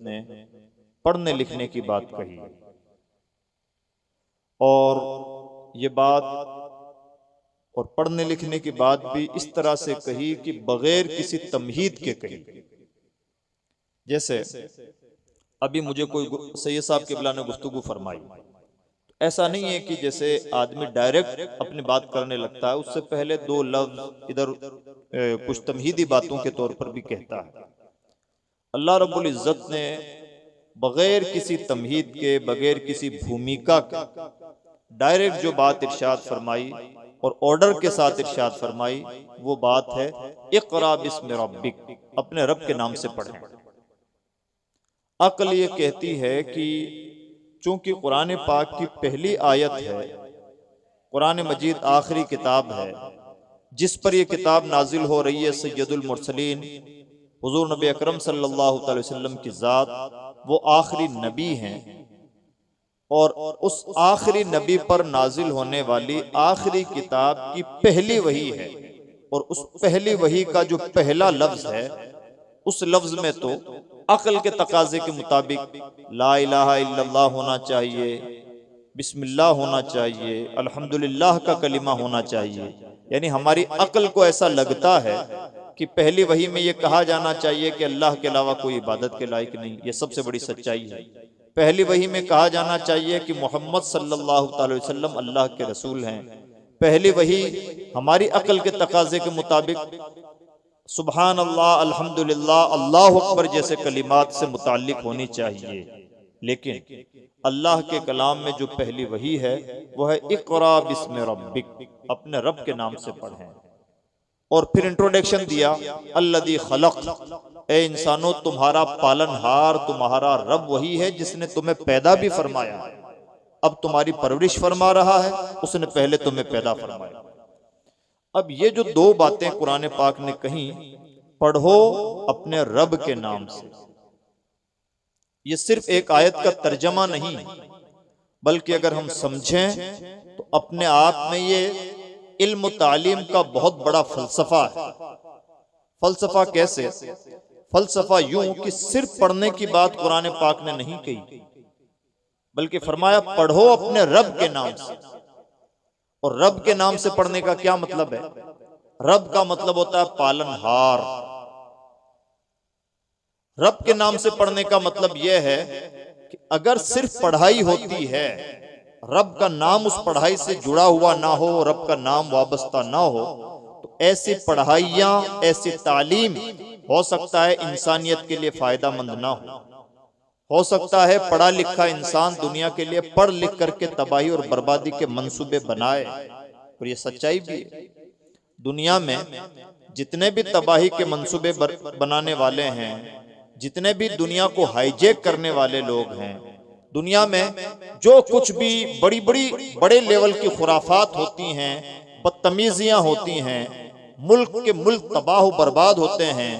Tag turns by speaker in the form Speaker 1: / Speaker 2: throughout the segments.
Speaker 1: ने पढ़ने लिखने की बात कही, और ये बात और पढ़ने लिखने की बात भी इस तरह से कही कि बगैर किसी तमहीद के कही। जैसे अभी मुझे कोई सैयद साहब क़िबला ने गुफ्तगू फरमाई, ऐसा नहीं है कि जैसे आदमी डायरेक्ट अपनी बात करने लगता है, उससे पहले दो लफ्ज इधर कुछ तमहीदी बातों के तौर पर भी कहता है। अल्लाह रब्बुल इज्जत ने बगैर किसी तमहीद के, बगैर किसी भूमिका के डायरेक्ट जो बात इरशाद फरमाई और ऑर्डर के साथ इरशाद फरमाई, वो बात है इक़रा बिस्मि रब्बिक, अपने रब के नाम से पढ़ें। अक्ल ये कहती है कि चूंकि कुरान पाक की पहली आयत है, कुरान मजीद आखिरी किताब है जिस पर यह किताब नाजिल हो रही है, सैयदुल मुरसलीन हुजूर नबी अकरम सल्लल्लाहु अलैहि वसल्लम की ज़ात, वो आखिरी नबी हैं, और उस आखिरी नबी पर नाजिल होने वाली आखिरी किताब की पहली वही है, और उस पहली वही का जो पहला लफ्ज है, उस लफ्ज में तो अक्ल के तकाजे के मुताबिक ला इलाहा इल्लल्लाह होना चाहिए, बिस्मिल्लाह होना चाहिए, अल्हम्दुलिल्लाह का कलिमा होना चाहिए। यानी हमारी अक्ल को ऐसा लगता है कि पहली वही में ये कहा जाना चाहिए कि अल्लाह के अलावा कोई इबादत के लायक नहीं। ये सबसे बड़ी सच्चाई है। पहली वही में कहा जाना चाहिए कि मोहम्मद सल्लल्लाहु अलैहि वसल्लम अल्लाह के रसूल हैं। पहली वही हमारी अक्ल के तकाजे के मुताबिक सुबहान अल्लाह, अल्हम्दुलिल्लाह, अल्लाहु अकबर जैसे कलिमात से मुताल्लिक होनी चाहिए। लेकिन अल्लाह के कलाम में जो पहली वही है वो है इक़रा बिस्मि रब्बिक, अपने रब के नाम से पढ़ें। और फिर इंट्रोडक्शन दिया, अल्लज़ी खलक़, ए इंसानों तुम्हारा पालनहार, तुम्हारा रब वही है जिसने तुम्हें पैदा भी फरमाया, अब तुम्हारी परवरिश फरमा रहा है, उसने पहले तुम्हें पैदा फरमाया। अब ये जो दो बातें कुरान पाक ने कही, पढ़ो अपने रब के नाम से, ये सिर्फ एक आयत का तर्जमा नहीं, बल्कि अगर हम समझें तो अपने आप में ये इल्म तालीम का बहुत बड़ा फलसफा है। फलसफा कैसे? फलसफा यूं कि सिर्फ पढ़ने की बात कुरान पाक ने नहीं कही, बल्कि फरमाया पढ़ो अपने रब के नाम से। और रब के नाम से पढ़ने का क्या मतलब है? रब का मतलब होता है पालनहार। रब के नाम से पढ़ने का मतलब यह है कि अगर सिर्फ पढ़ाई होती है, रब का नाम उस पढ़ाई से जुड़ा हुआ ना हो, रब का नाम वाबस्ता ना हो, तो ऐसी पढ़ाइयां, ऐसी तालीम हो सकता है इंसानियत के लिए फायदा मंद ना हो सकता है पढ़ा लिखा इंसान दुनिया के लिए पढ़ लिख करके तबाही और बर्बादी के मंसूबे बनाए। और ये सच्चाई भी है। दुनिया में जितने भी तबाही के मंसूबे बनाने वाले हैं, जितने भी दुनिया को हाईजैक करने वाले लोग हैं, दुनिया में जो कुछ भी बड़े लेवल की खुराफात होती हैं, बदतमीजियां होती हैं, मुल्क के मुल्क तबाह बर्बाद होते हैं,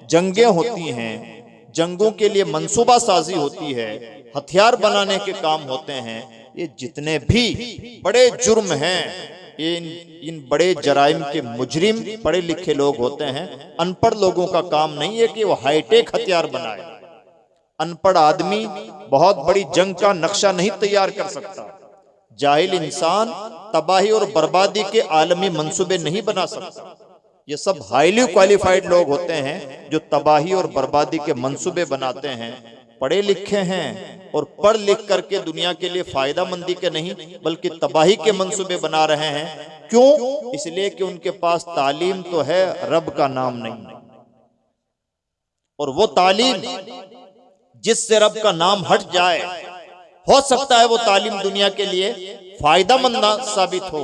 Speaker 1: जंगें होती हैं, जंगों के लिए मंसूबा साजी होती है, हथियार बनाने के काम होते हैं, ये जितने भी बड़े जुर्म हैं, इन बड़े जराइम के मुजरिम पढ़े लिखे लोग होते हैं। अनपढ़ लोगों का काम नहीं है कि वो हाईटेक हथियार बनाए। अनपढ़ आदमी बहुत बड़ी जंग का नक्शा नहीं तैयार कर सकता। जाहिल इंसान तबाही और बर्बादी के आलमी मंसूबे नहीं बना सकता। ये सब हाईली क्वालिफाइड लोग होते हैं जो तबाही और बर्बादी के मंसूबे बनाते हैं, पढ़े लिखे हैं और पढ़ लिख करके दुनिया के लिए फायदा मंदी के नहीं बल्कि तबाही के मंसूबे बना रहे हैं। क्यों? इसलिए कि उनके पास तालीम तो है, रब का नाम नहीं। और वो तालीम जिससे रब का नाम हट जाए, हो सकता है वो तालीम दुनिया के लिए फायदा मंद साबित हो।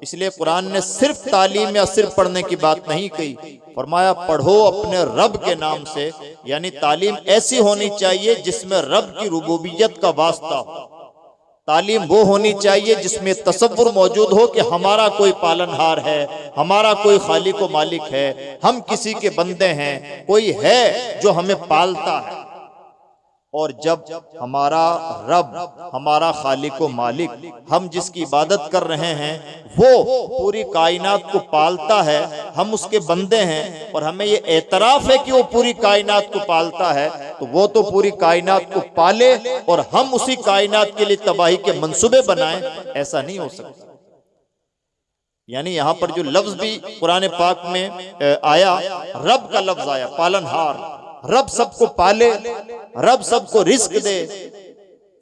Speaker 1: इसलिए कुरान ने सिर्फ तालीम या सिर्फ पढ़ने की बात नहीं कही, फरमाया पढ़ो अपने रब के नाम से। यानी तालीम ऐसी होनी चाहिए जिसमें रब की रुबूबियत का वास्ता हो। तालीम वो होनी चाहिए जिसमें तसव्वुर मौजूद हो कि हमारा कोई पालनहार है, हमारा कोई खालिक व मालिक है, हम किसी के बंदे हैं, कोई है जो हमें पालता है। और जब हमारा रब, हमारा खालिक व मालिक, हम जिसकी इबादत कर रहे हैं वो पूरी कायनात को पालता है, हम उसके बंदे हैं और हमें ये एतराफ है कि वो पूरी कायनात को पालता है, तो वो तो पूरी कायनात को पाले और हम उसी कायनात के लिए तबाही के मंसूबे बनाएं, ऐसा नहीं हो सकता। यानी यहां पर जो लफ्ज भी कुरान पाक में आया, रब का लफ्ज आया, पालनहार। रब सबको पाले, रब सबको रिस्क दे,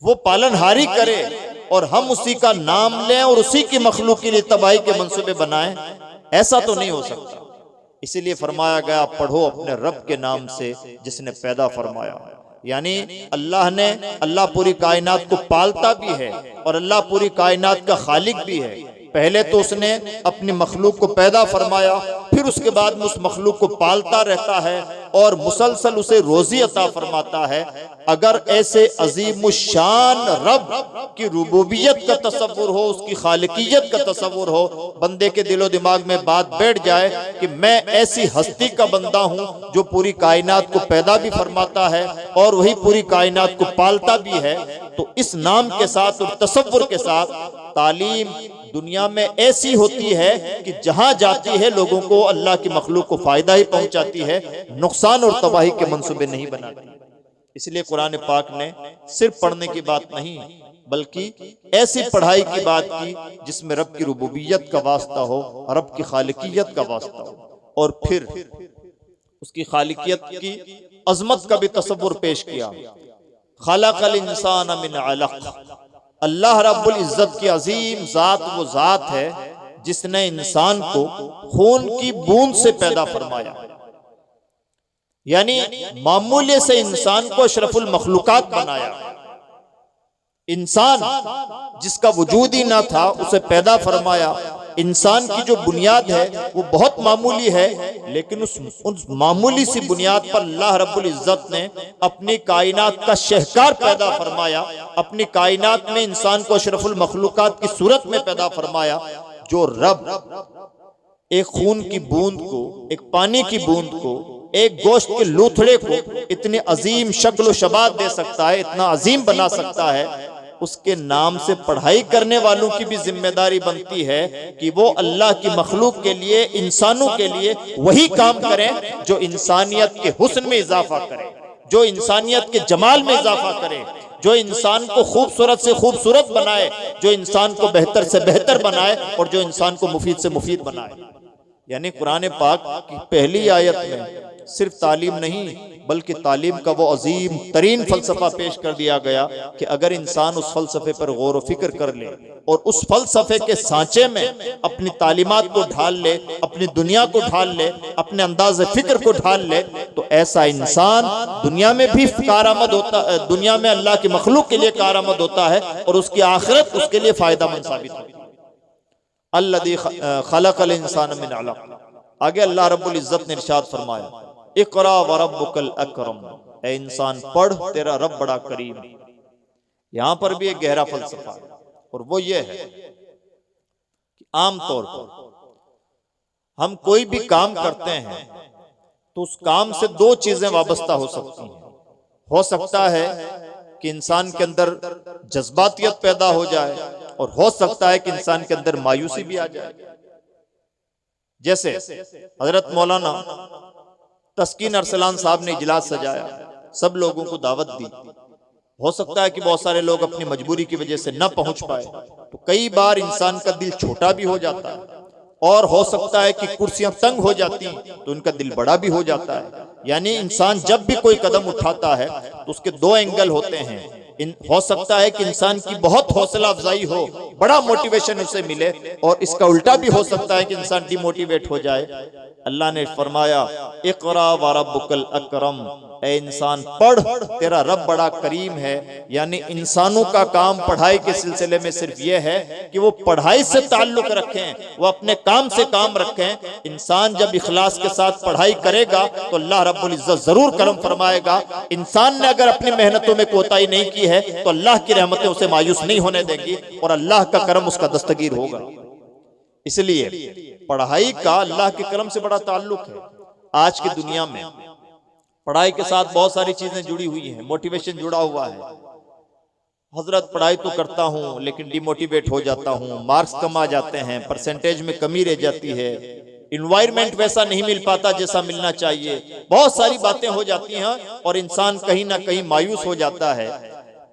Speaker 1: वो पालनहारी करे और हम उसी का नाम लें और उसी की मखलूक के लिए तबाही के मंसूबे बनाएं, ऐसा तो नहीं हो सकता। इसीलिए फरमाया गया, पढ़ो अपने रब के नाम से जिसने पैदा फरमाया। यानी अल्लाह पूरी कायनात को पालता भी है और अल्लाह पूरी कायनात का खालिक भी है। पहले तो उसने अपनी मखलूक को पैदा फरमाया, फिर उसके बाद में उस मखलूक को पालता रहता है और मुसलसल उसे रोजी अता फरमाता है। अगर ऐसे अजीमुशान रब की रुबूबियत का तसव्वुर हो, उसकी खालिकियत का तसव्वुर हो, बंदे के दिलो दिमाग में बात बैठ जाए कि मैं ऐसी हस्ती का बंदा हूं जो पूरी कायनात को पैदा भी फरमाता है और वही पूरी कायनात को पालता भी है, तो इस नाम के साथ और तसव्वुर के साथ तालीम दुनिया में ऐसी होती है कि जहां जाती है लोगों को अल्लाह की मखलूक को फायदा ही पहुंचाती है, नुकसान और तबाही के मंसूबे नहीं बनाती। इसलिए कुरान पाक ने सिर्फ पढ़ने की बात नहीं बल्कि ऐसी पढ़ाई की बात की जिसमें रब की रुबूबियत का वास्ता हो, रब की खालिकियत का वास्ता हो और फिर उसकी खालिकियत की अजमत का भी तसव्वुर पेश किया। खलक़ल इंसान मिन अलक़, अल्लाह रब्बुल इज्जत की अजीम जात वो जात है जिसने इंसान को खून की बूंद से पैदा फरमाया। यानी मामूली से इंसान को अशरफुल मखलूकात बनाया। इंसान जिसका वजूद ही ना था उसे पैदा फरमाया। इंसान की जो बुनियाद है वो बहुत मामूली है, लेकिन उस मामूली सी बुनियाद पर अल्लाह रब्बुल इज्जत ने अपनी कायनात का शहकार पैदा फरमाया। अपनी कायनात में इंसान को अशरफुल मखलूकात की सूरत में पैदा फरमाया। जो रब एक खून की बूंद को, एक पानी की बूंद को, एक गोश्त के लूथड़े को इतनी अजीम शक्ल शबात दे सकता है, इतना अजीम बना सकता है, उसके नाम से पढ़ाई करने वालों की भी जिम्मेदारी बनती है कि वो अल्लाह की मखलूक के लिए, इंसानों के लिए वही काम करें जो इंसानियत के हुस्न में इजाफा करे, जो इंसानियत के जमाल में इजाफा करे, जो इंसान को खूबसूरत से खूबसूरत बनाए, जो इंसान को बेहतर से बेहतर बनाए और जो इंसान को मुफीद से मुफीद बनाए। यानी कुरान पाक की पहली आयत में सिर्फ तालीम नहीं बल्कि तालीम का वो अजीम तरीन फलसफा पेश कर दिया गया कि अगर इंसान उस फलसफे पर गौर व फिक्र कर ले और उस फलसफे के सांचे में अपनी तालीमात को ढाल ले, अपनी दुनिया को ढाल ले, अपने अंदाज फिक्र को ढाल ले, तो ऐसा इंसान दुनिया में भी कारआमद होता है, दुनिया में अल्लाह की मखलूक के लिए कारआमद होता है और उसकी आखिरत उसके लिए फायदामंद साबित होती है। अल्लज़ी खलक़ल इंसान मिन अलक़। आगे अल्लाह रब्बुल इज्जत ने इरशाद फरमाया, इक़रा व रब्बुकल अकरम, ए इंसान पढ़, तेरा रब बड़ा करीम। यहां पर भी एक गहरा फलसफा है और वो ये है कि आम तौर पर हम कोई भी काम करते हैं तो उस काम से दो चीजें वाबस्ता हो सकती हैं। हो सकता है कि इंसान के अंदर जज्बातियत पैदा हो जाए और हो सकता है कि इंसान के अंदर मायूसी भी आ जाए। जैसे हजरत मौलाना तस्कीन अरसलान साहब ने इजलास सजाया, सब लोगों को दावत दी। हो सकता है कि बहुत सारे लोग अपनी मजबूरी की वजह से न पहुंच पाए, तो कई बार इंसान का दिल छोटा भी हो जाता है और हो सकता है कि कुर्सियां तंग हो जाती तो उनका दिल बड़ा भी हो जाता है। यानी इंसान जब भी कोई कदम उठाता है तो उसके दो एंगल होते हैं। हो सकता है कि इंसान की बहुत हौसला अफजाई हो, बड़ा मोटिवेशन उसे मिले, और इसका उल्टा भी हो सकता है कि इंसान डिमोटिवेट हो जाए। अल्लाह ने फरमाया, इक़रा व रब्बुकल अकरम, ए इंसान पढ़, तेरा रब बड़ा करीम है। यानी इंसानों का काम पढ़ाई के सिलसिले में सिर्फ ये है कि वो पढ़ाई से ताल्लुक रखें, वो अपने काम से काम रखें। इंसान जब इखलास के साथ पढ़ाई करेगा तो अल्लाह रब्बुल इज्जत जरूर करम फरमाएगा। इंसान ने अगर अपनी मेहनतों में कोताही नहीं की है तो अल्लाह की रहमतें उसे मायूस नहीं होने देंगी और अल्लाह का करम उसका दस्तगीर होगा। इसलिए पढ़ाई का अल्लाह के करम से बड़ा ताल्लुक है। आज की दुनिया में पढ़ाई के साथ बहुत सारी चीजें जुड़ी हुई हैं, मोटिवेशन जुड़ा हुआ है। हजरत पढ़ाई तो करता हूँ लेकिन डिमोटिवेट हो जाता हूँ, मार्क्स कम आ जाते हैं, परसेंटेज में कमी रह जाती है, इन्वायरमेंट वैसा नहीं मिल पाता जैसा मिलना चाहिए, बहुत सारी बातें हो जाती हैं और इंसान कहीं ना कहीं मायूस हो जाता है।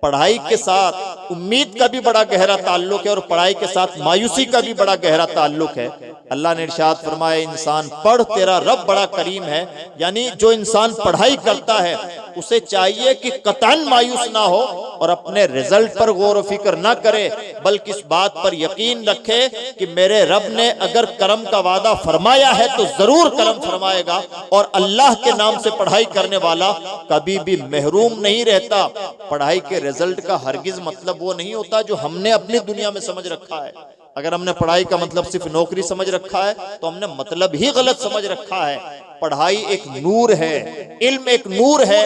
Speaker 1: पढ़ाई के साथ उम्मीद का भी बड़ा गहरा ताल्लुक है और पढ़ाई के साथ मायूसी का भी बड़ा गहरा ताल्लुक है। अल्लाह ने इरशाद फरमाया, इंसान पढ़, तेरा रब बड़ा करीम है। यानी जो इंसान पढ़ाई करता है उसे चाहिए कि कतन मायूस ना हो और अपने रिजल्ट पर गौर फिक्र ना करे, बल्कि इस बात पर यकीन रखे कि मेरे रब ने अगर करम का वादा फरमाया है तो जरूर करम फरमाएगा। और अल्लाह के नाम से पढ़ाई करने वाला कभी भी महरूम नहीं रहता। पढ़ाई के रिजल्ट का हरगिज मतलब वो नहीं होता जो हमने अपनी दुनिया में समझ रखा है। अगर हमने पढ़ाई का मतलब सिर्फ नौकरी समझ रखा है तो हमने मतलब ही गलत समझ रखा है। पढ़ाई एक नूर है, इल्म एक नूर है।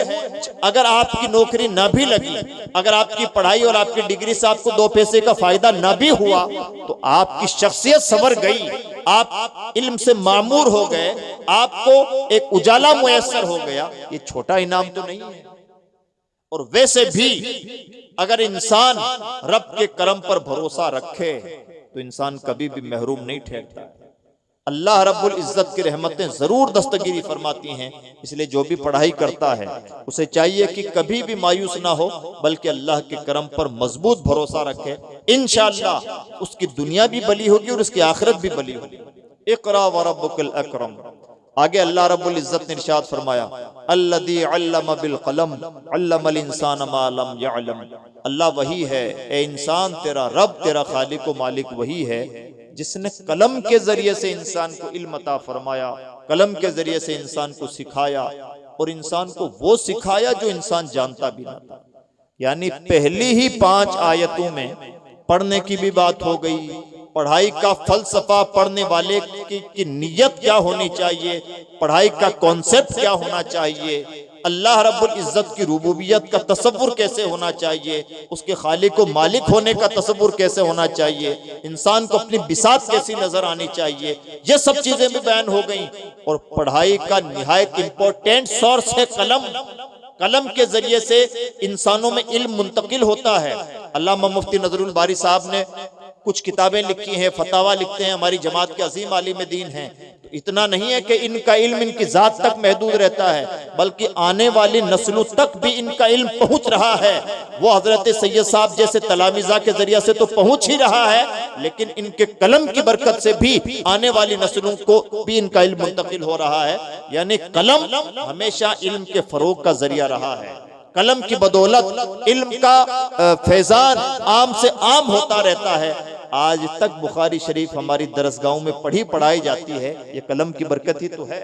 Speaker 1: अगर आपकी नौकरी ना भी लगी, अगर आपकी पढ़ाई और आपकी डिग्री से आपको 2 पैसे का फायदा ना भी हुआ, तो आपकी शख्सियत संवर गई, आप इल्म से मामूर हो गए, आपको एक उजाला मुयस्सर हो गया। ये छोटा इनाम तो नहीं है। और वैसे भी अगर इंसान रब के करम पर भरोसा रखे तो इंसान कभी भी महरूम नहीं ठहरता। अल्लाह रब्बुल इज्जत की रहमतें जरूर दस्तगिरी फरमाती हैं। इसलिए जो भी पढ़ाई करता है उसे चाहिए कि कभी भी मायूस ना हो, बल्कि अल्लाह के करम पर मजबूत भरोसा रखे। इंशाअल्लाह उसकी दुनिया भी भली होगी और उसकी आखिरत भी भली होगी। इक़रा व रब्बुकल अकरम। आगे अल्लाह रब्बुल इज्जत ने इरशाद फरमाया, अल्लज़ी अल्लम बिल कलम अल्लमल इंसान मा लम यअलम। अल्लाह वही है, ए इंसान तेरा रब, तेरा खालिक व मालिक वही है जिसने कलम के जरिए से इंसान को इल्म अता फरमाया, कलम के जरिए से इंसान को सिखाया और इंसान को वो सिखाया जो इंसान जानता भी ना था। यानी पहली ही 5 आयतों में पढ़ने की भी बात हो गई, पढ़ाई का फलसफा, पढ़ने वाले की नियत क्या होनी चाहिए, पढ़ाई का कॉन्सेप्ट क्या होना चाहिए, अल्लाह रब्बुल इज्जत की रुबूबियत का तसव्वुर कैसे होना चाहिए, उसके खालिक व मालिक होने का तसव्वुर कैसे होना चाहिए, इंसान को अपनी बिसात कैसी नजर आनी चाहिए, ये सब चीजें भी बयान हो गई। और पढ़ाई का निहायत इंपॉर्टेंट सोर्स है कलम। कलम के जरिए से इंसानों में इल्म मुंतकिल होता है। अल्लामा मुफ्ती नजरुल बारी साहब ने कुछ किताबें लिखी हैं, फतावा लिखते हैं, हमारी जमात के अजीम आलिम दीन हैं। तो इतना नहीं है कि इनका इल्म इनकी जात तक महदूद रहता है, बल्कि आने वाली नस्लों तक भी इनका इल्म पहुंच रहा है। वो हजरत सैयद साहब जैसे तलामिजा के जरिए से तो पहुंच ही रहा है, लेकिन इनके कलम की बरकत से भी आने वाली नस्लों को भी इनका इल्म मुंतकिल हो रहा है। यानी कलम हमेशा इल्म के फरोग का जरिया रहा है। कलम की बदौलत इल्म का फैजान आम से आम होता रहता है। आज तक बुखारी शरीफ हमारी दरसगाहों में पढ़ाई जाती है, ये कलम की बरकत ही तो है।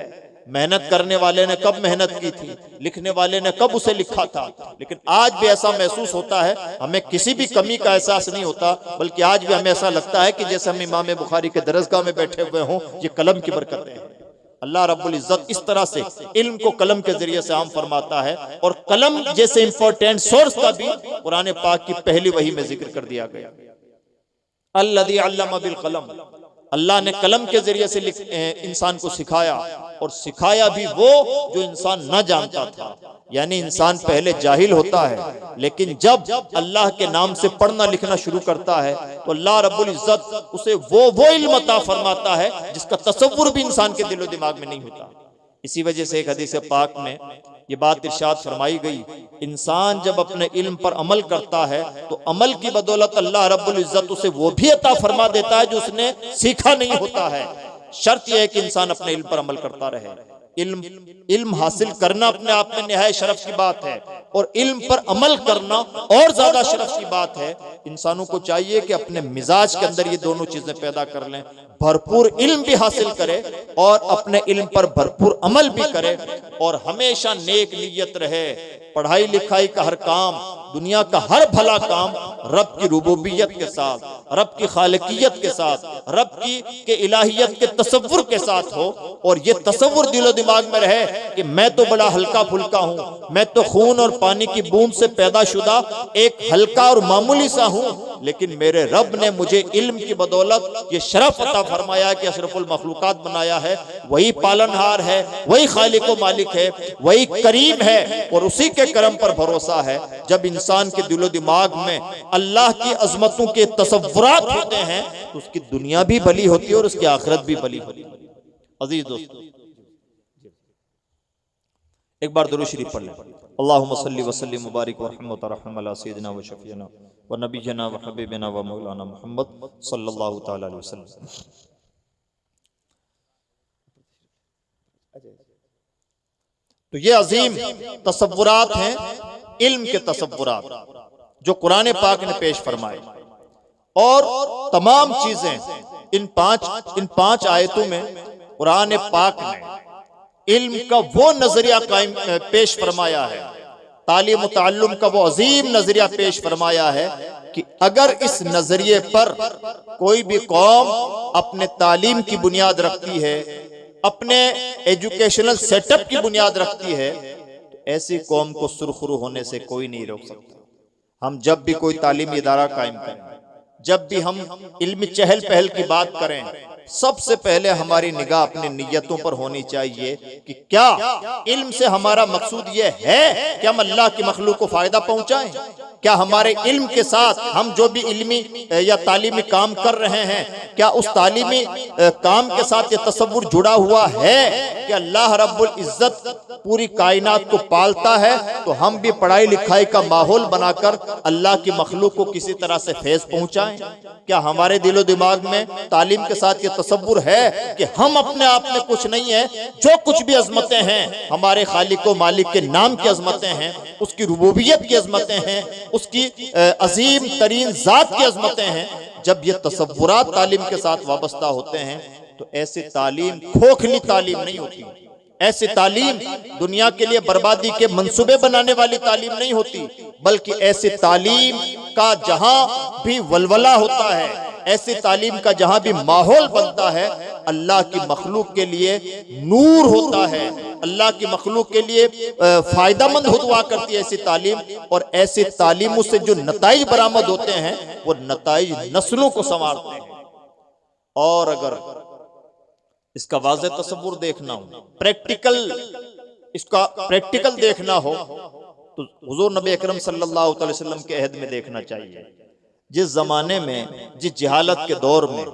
Speaker 1: मेहनत करने वाले ने कब मेहनत की थी, लिखने वाले ने कब उसे लिखा था, लेकिन आज भी ऐसा महसूस होता है, हमें किसी भी कमी का एहसास नहीं होता, बल्कि आज भी हमें ऐसा लगता है कि जैसे हम इमाम बुखारी के दरसगाह में बैठे हुए हों। ये कलम की बरकत है। अल्लाह रब्बुल इज्जत इस तरह से इल्म को कलम के जरिए से आम फरमाता है। और कलम जैसे इंपॉर्टेंट सोर्स का भी कुरान पाक की पहली वही में जिक्र कर दिया गया। अल्लज़ी अल्लम बिल कलम, अल्लाह ने कलम के जरिए से इंसान को सिखाया, और सिखाया भी वो जो इंसान न जानता था। यानी इंसान पहले जाहिल होता है, लेकिन जब अल्लाह के नाम से पढ़ना लिखना शुरू करता है तो अल्लाह रब्बुल इज्जत उसे वो इल्म अता फरमाता है जिसका तसव्वुर भी इंसान के दिलो दिमाग में नहीं होता। इसी वजह से एक हदीस पाक में ये बात इरशाद फरमाई गई, इंसान जब अपने इल्म पर अमल करता है तो अमल की बदौलत अल्लाह रब्बुल इज्जत उसे वो भी अता फरमा देता है जो उसने सीखा नहीं होता है। शर्त यह है कि इंसान अपने इल्म पर अमल करता रहे। इल्म हासिल करना अपने आप में निहायत शरफ की बात है, और इल्म पर अमल करना और ज्यादा शरफ की बात है। इंसानों को चाहिए कि अपने मिजाज के अंदर ये दोनों चीजें पैदा कर लें, भरपूर इल्म भी हासिल करे और अपने इल्म पर भरपूर अमल भी करे, और हमेशा नेक नियत रहे। पढ़ाई लिखाई का हर काम, दुनिया का हर भला काम रब की रुबूबियत के साथ, रब की खालिकियत के साथ, रब की इलाहियत के तसव्वुर के साथ हो, और ये तसव्वुर दिलो दिमाग में रहे कि मैं तो बड़ा हल्का फुल्का हूँ, मैं तो खून और पानी की बूंद से पैदा शुदा एक हल्का और मामूली सा हूँ, लेकिन मेरे रब ने मुझे इल्म की बदौलत ये शरफ अता फरमाया कि अशरफुल मखलूकात बनाया है। वही पालनहार है, वही खालिक व मालिक है, वही करीम है और उसी के करम पर भरोसा है। जब इंसान के दिलो दिमाग में अल्लाह की अजमतों के तसव्वुरात होते हैं तो उसकी दुनिया भी भली होती है और उसकी आखिरत भी भली होती है। अजीज दोस्तों, एक बार दुरूद शरीफ पढ़ लें। अल्लाहुम्मा सल्ली व सल्लिम मुबारिक व रहमत व रहम अला सय्यिदिना व शफीना व नबिय्यिना व हबीबिना व मौलाना मुहम्मद सल्लल्लाहु तआला अलैहि वसल्लम। तो ये अजीम तसव्वुरात हैं, इल्म के तसव्वुरात जो कुरान पाक ने पेश फरमाए। और तमाम चीजें इन पांच आयतों में कुरान पाक ने इल्म का वो नजरिया कायम पेश फरमाया है, तालीम व ताल्लुम का वो अजीम नजरिया पेश फरमाया है कि अगर इस नजरिए पर कोई भी कौम अपने तालीम की बुनियाद रखती है, अपने एजुकेशनल सेटअप की बुनियाद रखती है, तो ऐसी कौम को सुरखरू होने से कोई नहीं रोक सकता। हम जब भी कोई तालीमी इदारा कायम करें, जब भी हम इल्मी चहल पहल की बात करें, सबसे पहले हमारी निगाह अपनी नियतों पर होनी चाहिए कि क्या इल्म से हमारा मकसूद ये है कि हम अल्लाह की मखलूक को फायदा पहुंचाएं। क्या हमारे इल्म के साथ हम जो भी इल्मी या तालीमी काम कर रहे हैं, क्या उस तालीमी काम के साथ ये तसव्वुर जुड़ा हुआ है कि अल्लाह रब्बुल इज्जत पूरी कायनात को पालता है, तो हम भी पढ़ाई लिखाई का माहौल बनाकर अल्लाह की मखलूक को किसी तरह से फैज़ पहुंचाएं। क्या हमारे दिलो दिमाग में तालीम के साथ ये तसव्वुर है कि हम अपने आप में कुछ नहीं है, जो कुछ भी अजमतें हैं हमारे खालिक व मालिक के नाम की अजमतें हैं, उसकी रुबूबियत की अजमतें हैं, उसकी अजीम तरीन जात की अजमतें हैं। जब ये तसव्वुरात तालीम के साथ वाबस्ता होते हैं तो ऐसी तालीम खोखली तालीम नहीं होती, ऐसी तालीम दुनिया के लिए बर्बादी के मंसूबे बनाने वाली तालीम नहीं होती, बल्कि ऐसी तालीम का जहां भी वलवला होता है, ऐसी तालीम का जहां भी माहौल बनता है, अल्लाह की मखलूक के लिए नूर होता है, अल्लाह की मखलूक के लिए फायदामंद हुआ करती है ऐसी तालीम। और ऐसी तालीमों से जो नताइज बरामद होते हैं वो नताइज नस्लों को संवारते हैं। और अगर इसका वाज़ेह तसव्वुर देखना हो, इसका प्रैक्टिकल देखना हो, तो हुजूर नबी अकरम सल्लल्लाहु अलैहि वसल्लम के अहद में देखना चाहिए। जिस जमाने में, जिस जहालत के दौर में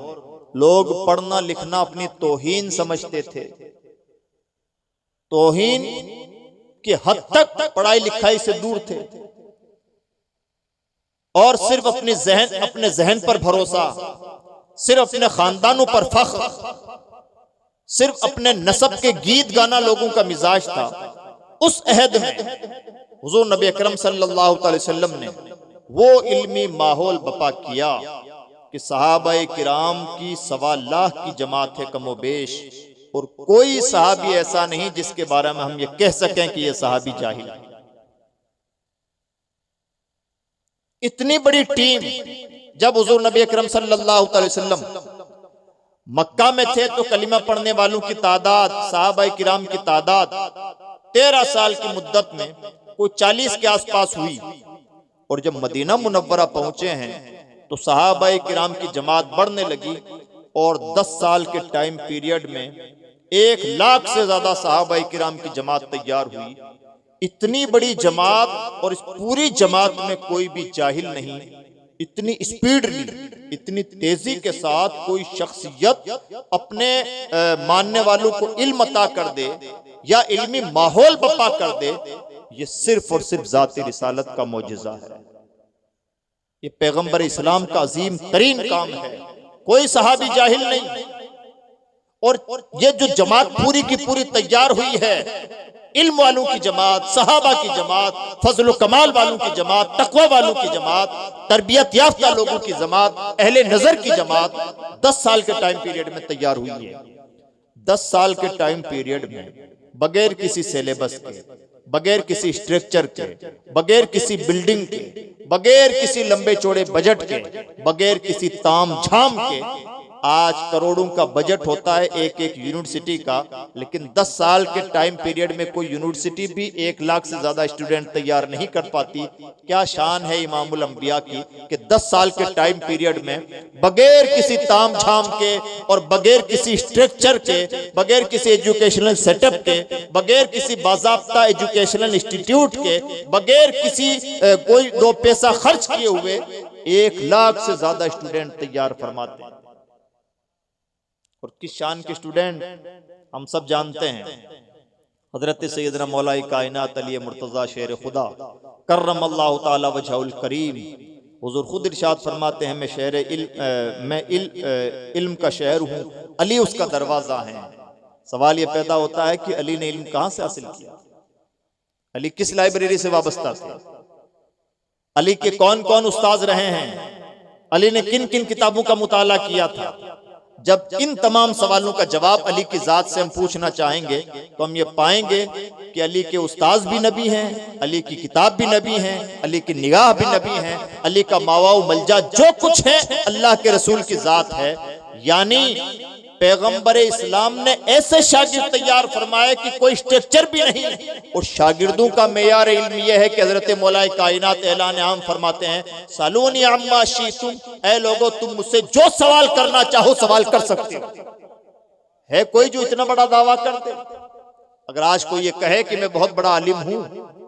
Speaker 1: लोग पढ़ना लिखना अपनी तौहीन समझते थे, तौहीन की हद तक पढ़ाई लिखाई से दूर थे और सिर्फ अपने जहन पर भरोसा, सिर्फ अपने खानदानों पर फख्र, सिर्फ अपने नस्ब के गीत गाना लोगों का मिजाज था। उस अहद में हुजूर नबी अकरम सल्लल्लाहु अलैहि वसल्लम ने वो इल्मी माहौल बपा किया कि सहाबाए किराम की 1.25 लाख की जमात है कमोबेश, और कोई सहाबी ऐसा नहीं जिसके बारे में हम ये कह सकें कि ये सहाबी जाहिल है। इतनी बड़ी टीम, जब हुजूर नबी अकरम सल्लल्लाहु अलैहि वसल्लम मक्का में थे तो कलिमा पढ़ने वालों की तादाद, सहाबाए किराम की तादाद 13 साल की मुद्दत में कोई 40 के आसपास हुई। और जब मदीना मुनव्वरा पहुंचे हैं तो सहाबाए किराम की जमात बढ़ने लगी और 10 साल के टाइम पीरियड में 1 लाख से ज्यादा सहाबाए किराम की जमात तैयार हुई। इतनी बड़ी जमात और इस पूरी जमात में कोई भी जाहिल नहीं, इतनी स्पीडली, इतनी तेजी के साथ कोई शख्सियत अपने मानने वालों को इल्म अता कर दे या इल्मी माहौल बपा कर दे, ये सिर्फ और सिर्फ ज़ाती रिसालत का मौजिज़ा है। ये पैगंबर इस्लाम का अजीम तरीन काम है, कोई सहाबी जाहिल नहीं। और ये जो जमात पूरी की पूरी तैयार हुई है, इल्म वालों की जमात, सहाबा की जमात, फजल कमाल वालों की जमात, तकवा वालों की जमात, तरबियत याफ्ता लोगों की जमात, अहले नजर की जमात 10 साल के टाइम पीरियड में तैयार हुई है। 10 साल के टाइम पीरियड में बगैर किसी सिलेबस के, बगैर किसी स्ट्रक्चर के, बगैर किसी बिल्डिंग के, बगैर किसी लंबे चौड़े बजट के, बगैर किसी ताम झाम के आज करोड़ों का बजट होता है एक एक यूनिवर्सिटी का, लेकिन 10 साल के टाइम पीरियड में कोई यूनिवर्सिटी भी 1 लाख से ज्यादा स्टूडेंट तैयार नहीं कर पाती। क्या शान है इमामुल अंबिया की कि 10 साल के टाइम पीरियड में बगैर किसी ताम झाम के और बगैर किसी स्ट्रक्चर के, बगैर किसी एजुकेशनल सेटअप के, बगैर किसी बाज़ाब्ता एजुकेशनल इंस्टीट्यूट के, बगैर किसी कोई 2 पैसा खर्च किए हुए 1 लाख से ज्यादा स्टूडेंट तैयार फरमाते हैं। और किस शान के स्टूडेंट हम सब जानते हैं। हजरत सैयदना मौला कायनात अली मुर्तजा शेर खुदा कर्रमल्लाहु ताला वजहुल करीम हुजूर खुद इरशाद फरमाते हैं, मैं इल्म का शहर हूँ, अली उसका दरवाजा है। सवाल ये पैदा होता है कि अली ने इल्म कहाँ से हासिल किया? अली किस लाइब्रेरी से वाबस्ता थे? अली के कौन कौन उस्ताद रहे हैं? अली ने किन किन किताबों का मुताला किया था? जब इन तमाम सवालों का जवाब अली की जात से हम पूछना चाहेंगे तो हम ये पाएंगे कि अली के उस्ताद भी नबी हैं, अली की किताब भी नबी हैं, अली की निगाह भी नबी हैं, अली का मावाउ मलजा जो कुछ है अल्लाह के रसूल की जात है। यानी पैगंबर इस्लाम ने ऐसे शागिर्द तैयार फरमाए कि कोई स्ट्रक्चर भी नहीं। और शागिर्दों का मेयार इल्म यह है कि हजरत मौला कायनात ऐलान आम फरमाते हैं, सलूनी अम्मा शीतुम, ऐ लोगो तुम मुझसे जो सवाल करना चाहो सवाल कर सकते हो। है कोई जो इतना बड़ा दावा कर दे? अगर आज कोई ये कहे कि मैं बहुत बड़ा आलिम हूं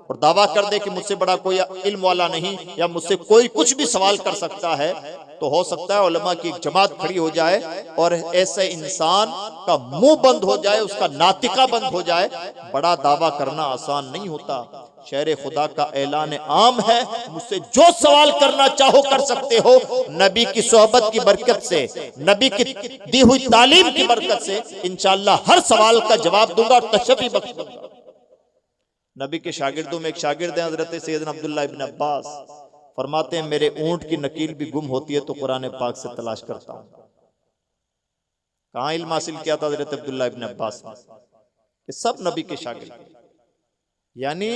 Speaker 1: और दावा कर दे कि मुझसे बड़ा कोई इल्म वाला नहीं या मुझसे कोई कुछ भी सवाल कर सकता है, तो हो सकता है उलमा की एक जमात खड़ी हो जाए और ऐसे इंसान का मुंह बंद हो जाए, उसका नातिका बंद हो जाए। बड़ा दावा करना आसान नहीं होता। शेर खुदा का ऐलान आम है, मुझसे जो सवाल करना चाहो कर सकते हो। नबी की सोहबत की बरकत से, नबी की दी हुई तालीम की बरकत से इंशाअल्लाह हर सवाल का जवाब दूंगा और तशफ़ी बख्श दूंगा। नबी के शागिर्दों में एक शागिर्द है हजरत सैयदना अब्दुल्ला इब्न अब्बास, फरमाते हैं मेरे ऊंट की नकील भी गुम होती है तो कुरान पाक से तलाश करता हूं। कहां इल्म हासिल किया था हजरत अब्दुल्ला इब्न अब्बास ने? ये सब नबी के शागिर्द, यानी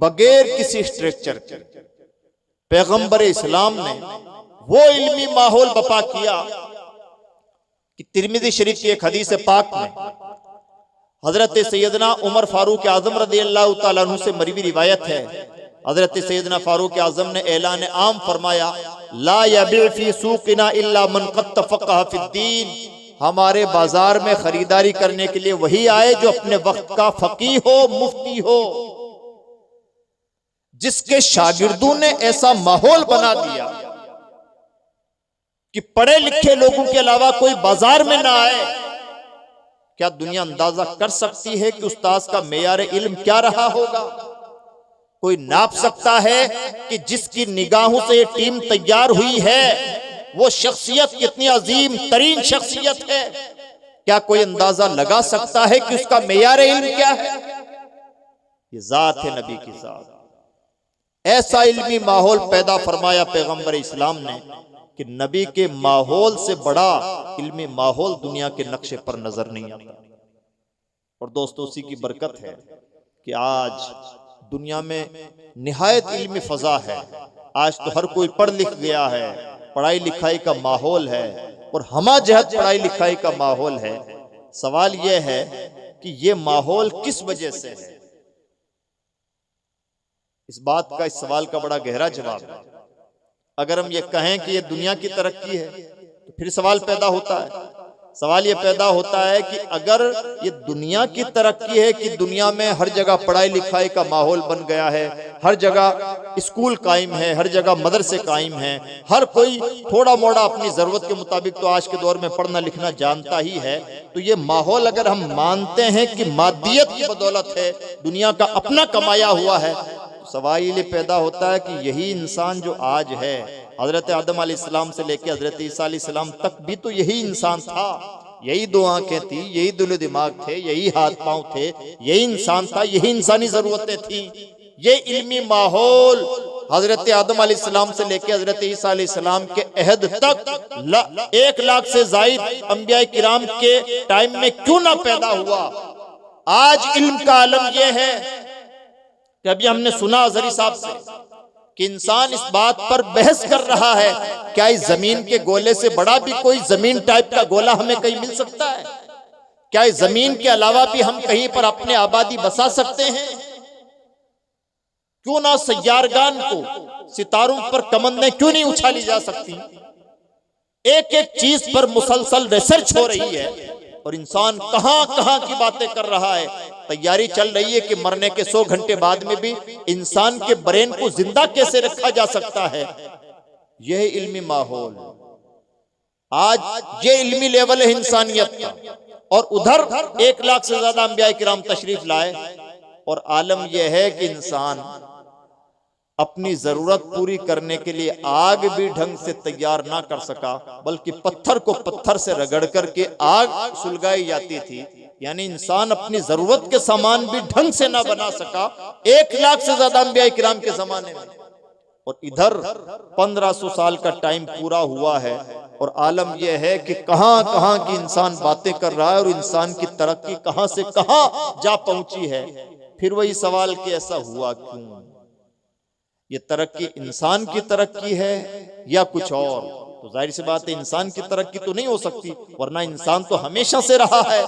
Speaker 1: बगैर किसी स्ट्रक्चर के पैगंबर इस्लाम ने वो इल्मी माहौल बपा किया कि तिरमिज़ी शरीफ की एक हदीस पाक में हजरत सैयदना उमर फारूक आजम रज़ियल्लाहु ताला अन्हु से मरवी रिवायत है। हजरत सैयदना फारूक आजम ने ऐलान आम फरमाया, ला यबी फी सूक़िना इल्ला मन क़द तफ़क़्क़ह फ़िद्दीन, हमारे बाजार में खरीदारी करने के लिए वही आए जो अपने वक्त का फकीह हो, मुफ्ती हो। जिसके शागिर्दों ने ऐसा माहौल बना दिया कि पढ़े लिखे लोगों के अलावा कोई बाजार में ना आए। क्या दुनिया अंदाजा कर सकती है कि उस्ताद का मेयार इल्म क्या रहा होगा? कोई नाप सकता है कि जिसकी निगाहों से ये टीम तैयार हुई है वो शख्सियत कितनी अजीम तरीन शख्सियत है? क्या कोई अंदाजा लगा सकता है कि उसका मेयार इल्म क्या है? ये जात है नबी की जात। ऐसा इल्मी माहौल पैदा फरमाया पैगंबर इस्लाम ने कि नबी के माहौल से बड़ा इल्मी माहौल दुनिया के नक्शे पर नजर नहीं आता। और दोस्तों उसी की बरकत है कि आज दुनिया में निहायत इल्मी फजा है। आज तो हर कोई पढ़ लिख गया है, पढ़ाई लिखाई का माहौल है और हमा जहत पढ़ाई लिखाई का माहौल है। सवाल यह है कि ये माहौल किस वजह से है? इस बात का, इस सवाल का बड़ा गहरा जवाब है। अगर हम ये कहें कि ये दुनिया की तरक्की है तो फिर सवाल पैदा होता है। सवाल ये पैदा होता है कि अगर ये दुनिया की तरक्की है कि दुनिया में हर जगह पढ़ाई लिखाई का माहौल बन गया है, हर जगह स्कूल कायम है, हर जगह मदरसे कायम है, हर कोई थोड़ा मोड़ा अपनी जरूरत के मुताबिक तो आज के दौर में पढ़ना लिखना जानता ही है, तो ये माहौल अगर हम मानते हैं कि मादियत की बदौलत है, दुनिया का अपना कमाया हुआ है, सवाल ये पैदा होता है कि यही इंसान जो आज है, हजरत आदम अलैहिस्सलाम से लेकर हजरत ईसा अलैहिस्सलाम तक भी तो यही इंसान था। यही 2 आंखें थी, यही दिल दिमाग थे, यही हाथ पांव थे, यही इंसान था, यही इंसानी जरूरतें थी। ये इल्मी माहौल हजरत आदम अलैहिस्सलाम से लेकर हजरत ईसा अलैहिस्सलाम के अहद तक 1 लाख से जायद अंबिया किराम के टाइम में क्यों ना पैदा हुआ? आज इल्म का आलम यह है कि अभी हमने सुना अजहरी साहब से कि इंसान इस बात पर बहस कर रहा है क्या इस जमीन के गोले से बड़ा भी कोई जमीन टाइप का गोला हमें कहीं मिल सकता है? क्या इस जमीन के अलावा भी हम कहीं पर अपने आबादी बसा सकते हैं? क्यों ना सैयारगान को, सितारों पर कमंदें क्यों नहीं उछाली जा सकती? एक एक चीज पर मुसलसल रिसर्च हो रही है और इंसान कहां कहां की बातें कर रहा है। तैयारी चल रही है कि मरने के 100 घंटे बाद में भी इंसान के ब्रेन को जिंदा कैसे रखा जा सकता है। यह इल्मी माहौल, आज ये इल्मी लेवल है इंसानियत का। और उधर 1 लाख से ज्यादा अंबिया किराम तशरीफ लाए और आलम यह है कि इंसान अपनी जरूरत पूरी करने के लिए आग भी ढंग से तैयार ना कर सका, बल्कि पत्थर को पत्थर से रगड़ करके आग सुलगाई जाती थी। यानी इंसान अपनी जरूरत के सामान भी ढंग से ना बना सका 1 लाख से ज्यादा अंबिया किराम के जमाने में। और इधर 1500 साल का टाइम पूरा हुआ है और आलम यह है कि कहां कहां की इंसान बातें कर रहा है और इंसान की तरक्की कहां से कहां जा पहुंची है। फिर वही सवाल कि ऐसा हुआ क्यों? ये तरक्की इंसान की तरक्की है या कुछ और? तो जाहिर सी बात है इंसान की तरक्की तो नहीं हो सकती, वरना इंसान तो हमेशा से रहा है।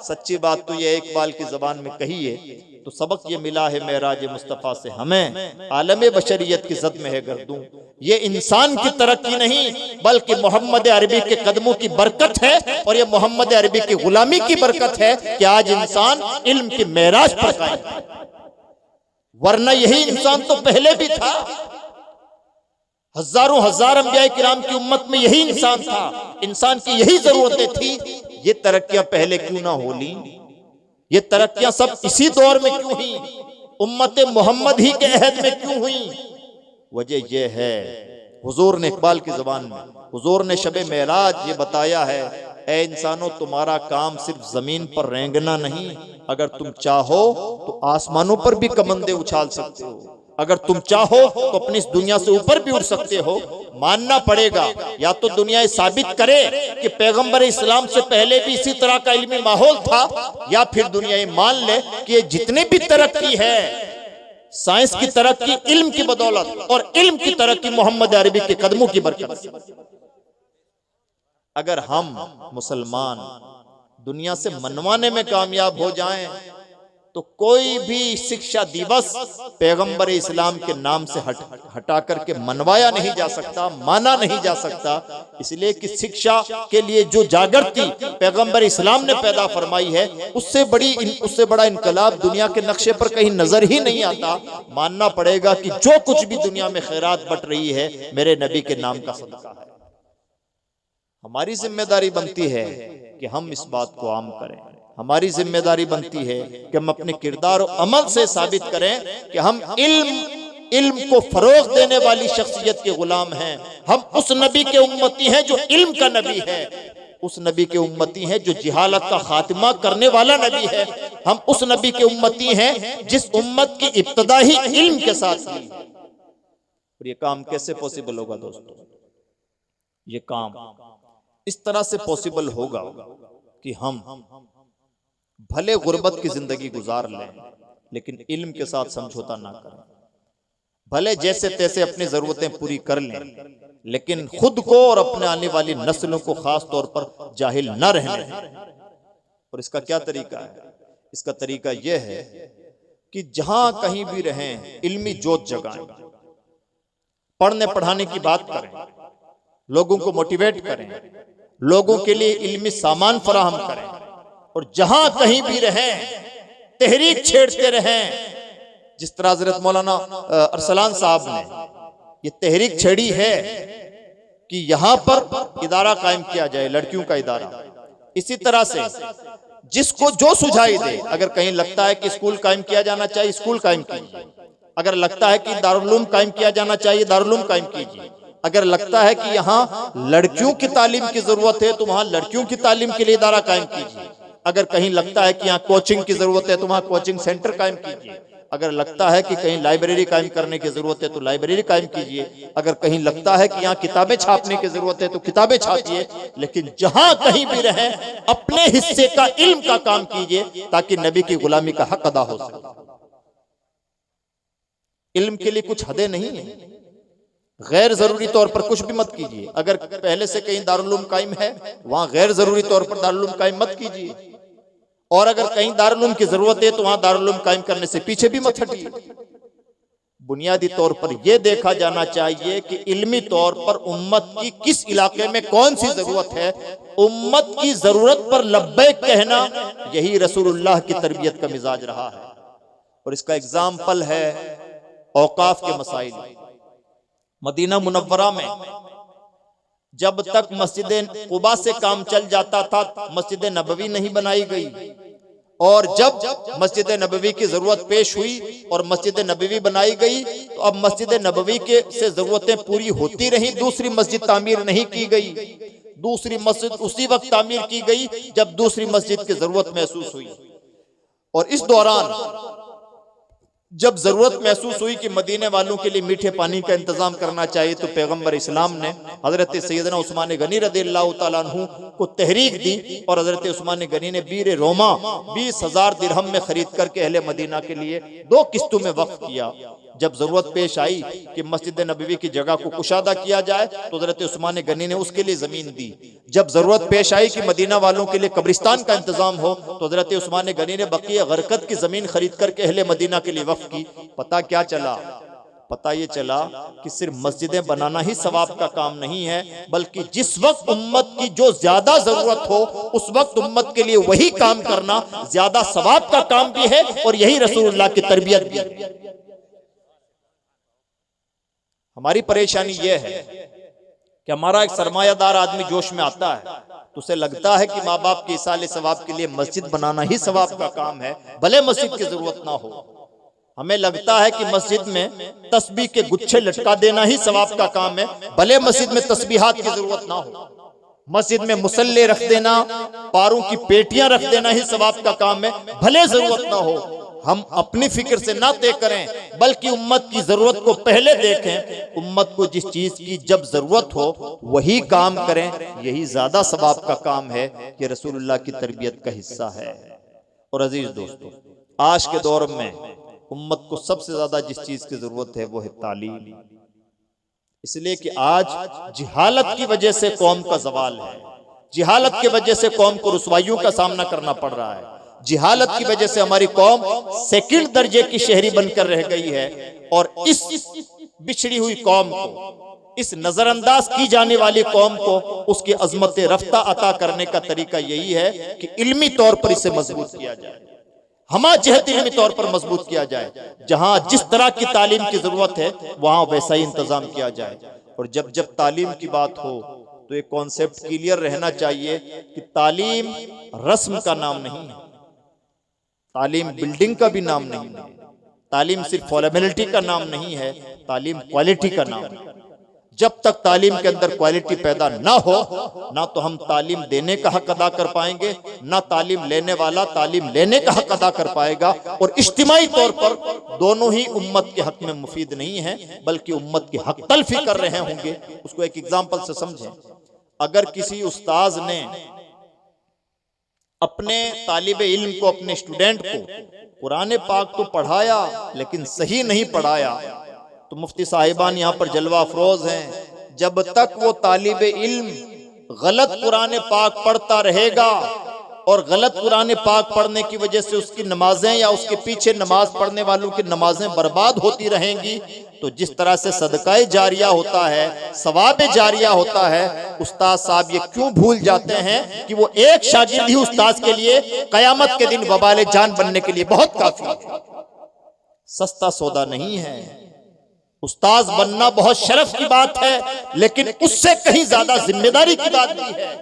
Speaker 1: सच्ची बात तो ये इकबाल की जबान में कही है। तो सबक ये मिला है मेराज मुस्तफ़ा से हमें, आलम बशरियत की जद में है गर्दूं। ये इंसान की तरक्की नहीं बल्कि मोहम्मद अरबी के कदमों की बरकत है और ये मोहम्मद अरबी की गुलामी की बरकत है कि आज इंसान इल्म की मेराज पर कायम है। वरना यही इंसान तो पहले भी था। हजारों हजार अंबिया किराम की उम्मत में यही इंसान था, इंसान की यही जरूरतें थी। ये तरक्कियां पहले क्यों ना हो ली? ये तरक्कियां सब इसी दौर में क्यों हुई? उम्मत मोहम्मद ही के अहद में क्यों हुई? वजह यह है, हुजूर ने इकबाल की जबान में, हुजूर ने शबे मेराज ये बताया है, ए इंसानों तुम्हारा काम सिर्फ जमीन पर रेंगना नहीं, अगर तुम चाहो तो आसमानों पर भी कमंदे उछाल सकते हो। अगर तुम चाहो तो अपनी इस दुनिया से ऊपर भी उड़ सकते हो। मानना पड़ेगा, या तो दुनिया साबित करे कि पैगंबर इस्लाम से पहले भी इसी तरह का इल्मी माहौल था, या फिर दुनिया ये मान ले कि जितनी भी तरक्की है, साइंस की तरक्की इल्म की बदौलत और इल्म की तरक्की मोहम्मद अरबी के कदमों की बरकत से। अगर हम मुसलमान दुनिया से मनवाने में कामयाब हो जाएं तो कोई भी शिक्षा दिवस पैगंबर इस्लाम के नाम से हटा करके मनवाया नहीं जा सकता, माना नहीं जा सकता। इसलिए कि शिक्षा के लिए जो जागृति पैगंबर इस्लाम ने पैदा फरमाई है, उससे बड़ा इनकलाब दुनिया के नक्शे पर कहीं नजर ही नहीं आता। मानना पड़ेगा कि जो कुछ भी दुनिया में खैरात बट रही है मेरे नबी के नाम का सदका है। हमारी जिम्मेदारी बनती है कि हम इस बात को आम करें। हमारी जिम्मेदारी बनती है कि हम अपने किरदार और अमल से साबित करें कि हम इल्म को फरोग देने वाली शख्सियत के गुलाम हैं। हम उस नबी के उम्मती हैं जो इल्म का नबी है, उस नबी के उम्मती हैं जो जिहालत का खात्मा करने वाला नबी है। हम उस नबी के उम्मती हैं जिस उम्मत की इब्तिदा ही इल्म के साथ हुई। और ये काम कैसे पॉसिबल होगा दोस्तों? ये काम इस तरह से पॉसिबल होगा कि हम भले गुर्बत की जिंदगी गुजार लें लेकिन इल्म के साथ समझौता ना करें। भले जैसे तैसे अपनी जरूरतें पूरी कर लें लेकिन खुद को और अपने आने वाली नस्लों को खास तौर पर जाहिल न रहने दें। और इसका क्या तरीका है? इसका तरीका यह है कि जहां कहीं भी रहें इल्मी जोत जगाएं, पढ़ने पढ़ाने की बात करें, लोगों को मोटिवेट करें, लोगों के लिए इल्मी सामान फराहम करें, और जहां कहीं भी रहें तहरीक छेड़ते रहें। जिस तरह हजरत मौलाना अरसलान साहब ने ये तहरीक छेड़ी है कि यहां पर इदारा कायम किया जाए, लड़कियों का इदारा। इसी तरह से जिसको जो सुझाई दे, अगर कहीं लगता है कि स्कूल कायम किया जाना चाहिए, स्कूल कायम कीजिए। अगर लगता है कि दारुल कायम किया जाना चाहिए, दारुल कायम कीजिए। अगर लगता है कि यहाँ लड़कियों की तालीम की जरूरत है तो वहां लड़कियों की तालीम के लिए इदारा कायम कीजिए। अगर कहीं लगता है कि यहाँ कोचिंग की जरूरत है तो वहां कोचिंग सेंटर कायम कीजिए। अगर लगता है कि कहीं लाइब्रेरी कायम करने की जरूरत है तो लाइब्रेरी कायम कीजिए। अगर कहीं लगता है कि यहाँ किताबें छापने की जरूरत है तो किताबें छापिए। लेकिन जहां कहीं भी रहे अपने हिस्से का इल्म का काम कीजिए ताकि नबी की गुलामी का हक अदा हो सके। इल्म के लिए कुछ हदें नहीं है। गैर जरूरी तौर पर कुछ भी मत कीजिए। अगर पहले से कहीं दारुल उलूम कायम है, वहां गैर जरूरी तौर पर दारुल उलूम कायम मत कीजिए। और अगर कहीं दारुल उलूम की जरूरत है तो वहां दारुल उलूम कायम करने से पीछे भी मत हटिए। बुनियादी तौर पर यह देखा जाना चाहिए कि इल्मी तौर पर उम्मत की किस इलाके में कौन सी जरूरत है। उम्मत की जरूरत पर लब्बैक कहना, यही रसूलुल्लाह की तरबियत का मिजाज रहा है। और इसका एग्जाम्पल है औकाफ के मसाइल। मदीना मुनव्वरा में जब तक मस्जिद कुबा से काम चल जाता था, मस्जिद नबवी नहीं बनाई गई। और जब मस्जिद नबवी की जरूरत पेश हुई और मस्जिद नबवी बनाई गई, तो अब मस्जिद नबवी के से जरूरतें पूरी होती रही, दूसरी मस्जिद तामीर नहीं की गई। दूसरी मस्जिद उसी वक्त तामीर की गई जब दूसरी मस्जिद की जरूरत महसूस हुई। और इस दौरान जब जरूरत महसूस हुई कि मदीने वालों के लिए मीठे पानी का इंतजाम करना चाहिए, तो पैगंबर इस्लाम ने हजरत सैयदना उस्मान गनी रज़ियल्लाहु ताला अन्हु को तहरीक दी और हजरत उस्मान गनी ने बीर रोमा 20,000 दिरहम में खरीद करके अहले मदीना के लिए 2 किस्तों में वक्फ किया। जब जरूरत पेश आई कि मस्जिद नबवी की जगह को कुशादा किया जाए, तो हजरत उस्मान गनी ने उसके लिए जमीन दी। जब जरूरत पेश आई कि मदीना वालों के लिए कब्रिस्तान का इंतजाम हो, तो हजरत उस्मान गनी ने बकिया गरकत की जमीन खरीद करके अहले मदीना के लिए वक्फ की। पता क्या चला? पता ये चला कि सिर्फ मस्जिदें बनाना ही सवाब का काम नहीं है, बल्कि जिस वक्त उम्मत की जो ज्यादा जरूरत हो उस वक्त उम्मत के लिए वही काम करना ज्यादा सवाब का काम भी है और यही रसूलुल्लाह की तरबियत भी है। हमारी परेशानी यह है कि हमारा एक सरमायादार आदमी जोश में आता है तो उसे लगता है कि माँ बाप के इसाले सवाब के लिए मस्जिद बनाना ही सवाब का काम है, भले मस्जिद की जरूरत ना हो। हमें लगता है कि मस्जिद में तस्बीह के गुच्छे लटका देना ही सवाब का काम है, भले मस्जिद में तस्बीहात की जरूरत ना हो। मस्जिद में मुसल्ले रख देना, पारों की पेटियां रख देना ही सवाब का काम है, भले जरूरत ना हो। हम अपनी फिक्र से ना तय करें, बल्कि उम्मत की जरूरत को पहले देखें। उम्मत को जिस चीज की जब जरूरत हो वही काम करें, यही ज्यादा सवाब का काम है। ये रसूलुल्लाह की तरबियत का हिस्सा है। और अजीज दोस्तों, आज के दौर में उम्मत को सबसे ज्यादा जिस चीज की जरूरत है वो है तालीम। इसलिए कि आज जिहालत की वजह से कौम का जवाल है, जिहालत की वजह से कौम को रुसवाइयों का सामना करना पड़ रहा है, जिहालत की वजह से हमारी कौम सेकंड दर्जे की शहरी बनकर रह गई है। और इस बिछड़ी हुई कौम को, इस नजरअंदाज की जाने वाली कौम को उसकी अजमत रफ्ता अता करने का तरीका यही है कि इल्मी तौर पर इसे मजबूत किया जाए, हमा जहत इल्मी तौर पर मजबूत किया जाए। जहां जिस तरह की तालीम की जरूरत है वहां वैसा ही इंतजाम किया जाए। और जब जब तालीम की बात हो तो एक कॉन्सेप्ट क्लियर रहना चाहिए कि तालीम रस्म का नाम नहीं है, तालीम बिल्डिंग का भी नाम नहीं है, तालीम सिर्फ फॉर्मेलिटी का नाम नहीं है, तालीम क्वालिटी का नाम है। जब तक तालीम के अंदर क्वालिटी पैदा ना हो, ना तो हम तालीम देने का हक अदा कर पाएंगे, ना तालीम लेने वाला तालीम लेने का हक अदा कर पाएगा। और इज्तिमाई तौर पर दोनों ही उम्मत के हक में मुफीद नहीं है, बल्कि उम्मत की हक तलफी कर रहे होंगे। उसको एक एग्जाम्पल से समझें। अगर किसी उस्ताज ने अपने तालिबे इल्म को, अपने स्टूडेंट को कुरान पाक तो पढ़ाया लेकिन सही नहीं पढ़ाया, तो मुफ्ती साहिबान यहाँ पर जलवा अफरोज हैं। जब तक वो तालिबे इल्म गलत कुरान पाक पढ़ता रहेगा और गलत कुरान पाक पढ़ने की वजह से उसकी नमाजें या उसके पीछे नमाज पढ़ने वालों की नमाजें बर्बाद होती रहेंगी, तो जिस तरह से सदकाए जारिया होता है, सवाब जारिया होता है, उस्ताद साहब ये क्यों भूल जाते हैं कि वो एक शागिर्द ही उस्ताद के लिए कयामत के दिन वबाले जान बनने के लिए बहुत काफी है। सस्ता सौदा नहीं है। उस्ताद बनना बहुत शर्फ की बात है, लेकिन उससे कहीं ज्यादा जिम्मेदारी की बात भी है।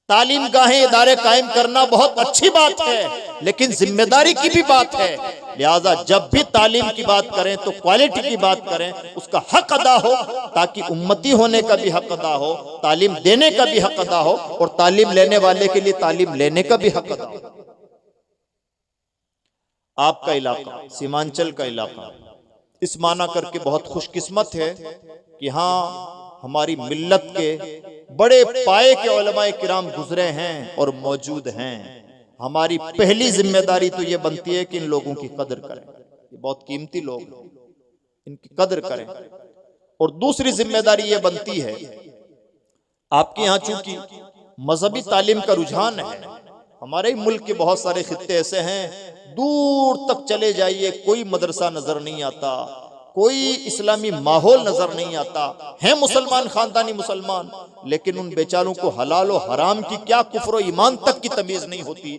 Speaker 1: तालीम गाहें इदारे कायम करना बहुत अच्छी बात है, लेकिन जिम्मेदारी की भी बात है। लिहाजा जब भी तालीम की बात करें तो क्वालिटी की बात करें, उसका हक अदा हो, ताकि उम्मती होने का भी हक अदा हो, तालीम देने का भी हक अदा हो और तालीम लेने वाले के लिए तालीम लेने का भी हक अदा हो। आपका इलाका, सीमांचल का इलाका, इस माना करके बहुत खुशकिस्मत है कि हाँ, हमारी मिल्लत के बड़े पाए के उलमाए किराम गुजरे हैं और मौजूद हैं। हमारी पहली जिम्मेदारी तो ये बनती है कि इन लोगों की कदर करें। ये बहुत कीमती लोग हैं, इनकी कदर करें। और दूसरी जिम्मेदारी ये बनती है, आपके यहाँ चूंकि मजहबी तालीम का रुझान है, हमारे ही मुल्क के बहुत सारे खित्ते ऐसे हैं, दूर तक चले जाइए कोई मदरसा नजर नहीं आता, कोई इस्लामी माहौल नजर नहीं आता, हैं मुसलमान, खानदानी मुसलमान, लेकिन उन बेचारों को हलाल और हराम की क्या, कुफ्र और ईमान तक की तमीज नहीं होती।